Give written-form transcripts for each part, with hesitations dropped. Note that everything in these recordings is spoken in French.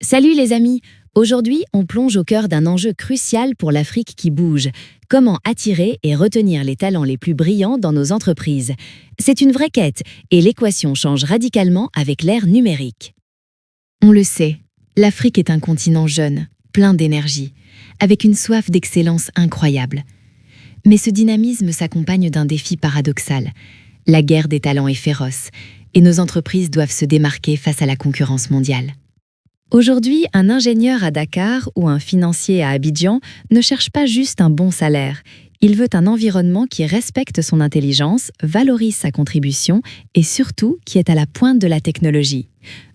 Salut les amis! Aujourd'hui, on plonge au cœur d'un enjeu crucial pour l'Afrique qui bouge. Comment attirer et retenir les talents les plus brillants dans nos entreprises? C'est une vraie quête et l'équation change radicalement avec l'ère numérique. On le sait, l'Afrique est un continent jeune, plein d'énergie, avec une soif d'excellence incroyable. Mais ce dynamisme s'accompagne d'un défi paradoxal. La guerre des talents est féroce et nos entreprises doivent se démarquer face à la concurrence mondiale. Aujourd'hui, un ingénieur à Dakar ou un financier à Abidjan ne cherche pas juste un bon salaire. Il veut un environnement qui respecte son intelligence, valorise sa contribution et surtout qui est à la pointe de la technologie.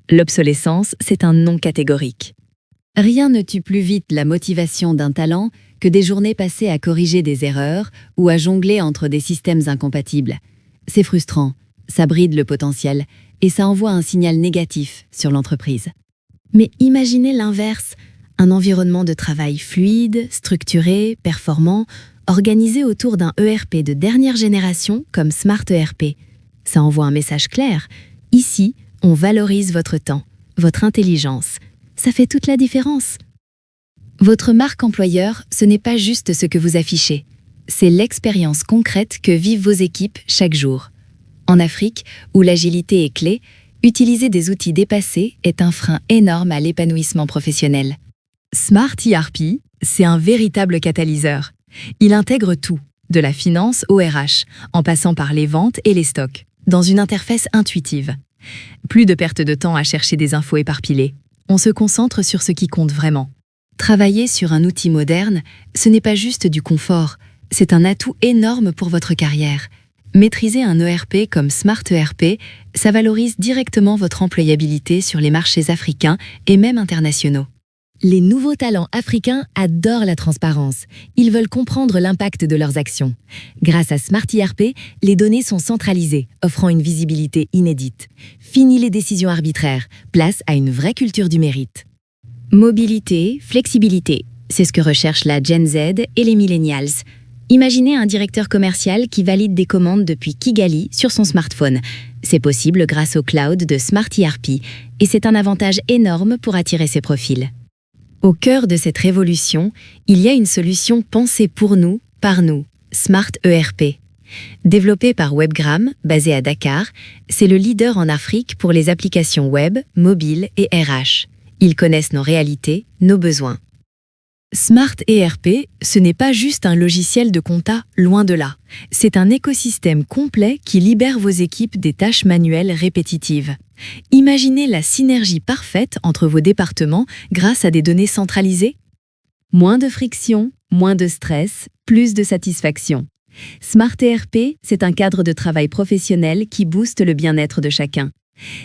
L'obsolescence, c'est un non catégorique. Rien ne tue plus vite la motivation d'un talent que des journées passées à corriger des erreurs ou à jongler entre des systèmes incompatibles. C'est frustrant, ça bride le potentiel et ça envoie un signal négatif sur l'entreprise. Mais imaginez l'inverse, un environnement de travail fluide, structuré, performant, organisé autour d'un ERP de dernière génération comme Smart ERP. Ça envoie un message clair. Ici, on valorise votre temps, votre intelligence. Ça fait toute la différence. Votre marque employeur, ce n'est pas juste ce que vous affichez. C'est l'expérience concrète que vivent vos équipes chaque jour. En Afrique, où l'agilité est clé, utiliser des outils dépassés est un frein énorme à l'épanouissement professionnel. Smart ERP, c'est un véritable catalyseur. Il intègre tout, de la finance au RH, en passant par les ventes et les stocks, dans une interface intuitive. Plus de perte de temps à chercher des infos éparpillées. On se concentre sur ce qui compte vraiment. Travailler sur un outil moderne, ce n'est pas juste du confort, c'est un atout énorme pour votre carrière. Maîtriser un ERP comme Smart ERP, ça valorise directement votre employabilité sur les marchés africains et même internationaux. Les nouveaux talents africains adorent la transparence. Ils veulent comprendre l'impact de leurs actions. Grâce à Smart ERP, les données sont centralisées, offrant une visibilité inédite. Fini les décisions arbitraires, place à une vraie culture du mérite. Mobilité, flexibilité, c'est ce que recherchent la Gen Z et les millennials. Imaginez un directeur commercial qui valide des commandes depuis Kigali sur son smartphone. C'est possible grâce au cloud de Smart ERP et c'est un avantage énorme pour attirer ces profils. Au cœur de cette révolution, il y a une solution pensée pour nous, par nous, Smart ERP. Développé par Webgram, basé à Dakar, c'est le leader en Afrique pour les applications web, mobiles et RH. Ils connaissent nos réalités, nos besoins. Smart ERP, ce n'est pas juste un logiciel de compta, loin de là. C'est un écosystème complet qui libère vos équipes des tâches manuelles répétitives. Imaginez la synergie parfaite entre vos départements grâce à des données centralisées. Moins de friction, moins de stress, plus de satisfaction. Smart ERP, c'est un cadre de travail professionnel qui booste le bien-être de chacun.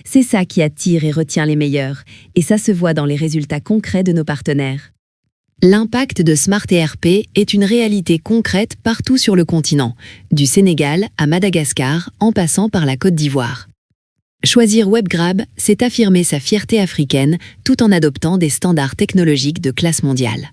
C'est ça qui attire et retient les meilleurs, et ça se voit dans les résultats concrets de nos partenaires. L'impact de Smart ERP est une réalité concrète partout sur le continent, du Sénégal à Madagascar en passant par la Côte d'Ivoire. Choisir Webgrab, c'est affirmer sa fierté africaine tout en adoptant des standards technologiques de classe mondiale.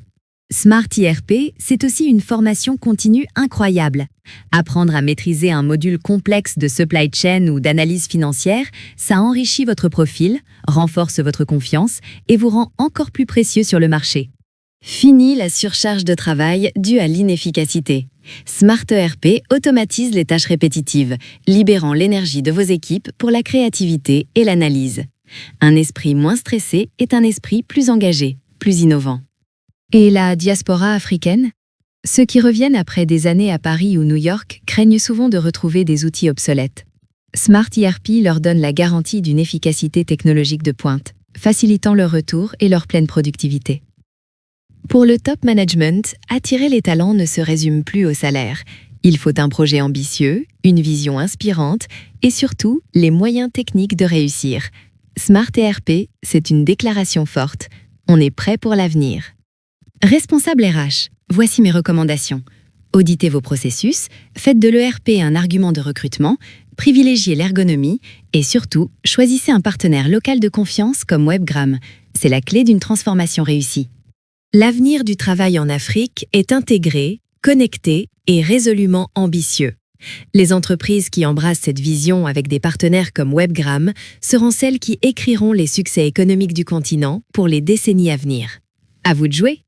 Smart ERP, c'est aussi une formation continue incroyable. Apprendre à maîtriser un module complexe de supply chain ou d'analyse financière, ça enrichit votre profil, renforce votre confiance et vous rend encore plus précieux sur le marché. Fini la surcharge de travail due à l'inefficacité. Smart ERP automatise les tâches répétitives, libérant l'énergie de vos équipes pour la créativité et l'analyse. Un esprit moins stressé est un esprit plus engagé, plus innovant. Et la diaspora africaine? Ceux qui reviennent après des années à Paris ou New York craignent souvent de retrouver des outils obsolètes. Smart ERP leur donne la garantie d'une efficacité technologique de pointe, facilitant leur retour et leur pleine productivité. Pour le top management, attirer les talents ne se résume plus au salaire. Il faut un projet ambitieux, une vision inspirante et surtout les moyens techniques de réussir. Smart ERP, c'est une déclaration forte. On est prêt pour l'avenir. Responsable RH, voici mes recommandations. Auditez vos processus, faites de l'ERP un argument de recrutement, privilégiez l'ergonomie et surtout, choisissez un partenaire local de confiance comme Webgram. C'est la clé d'une transformation réussie. L'avenir du travail en Afrique est intégré, connecté et résolument ambitieux. Les entreprises qui embrassent cette vision avec des partenaires comme Webgram seront celles qui écriront les succès économiques du continent pour les décennies à venir. À vous de jouer!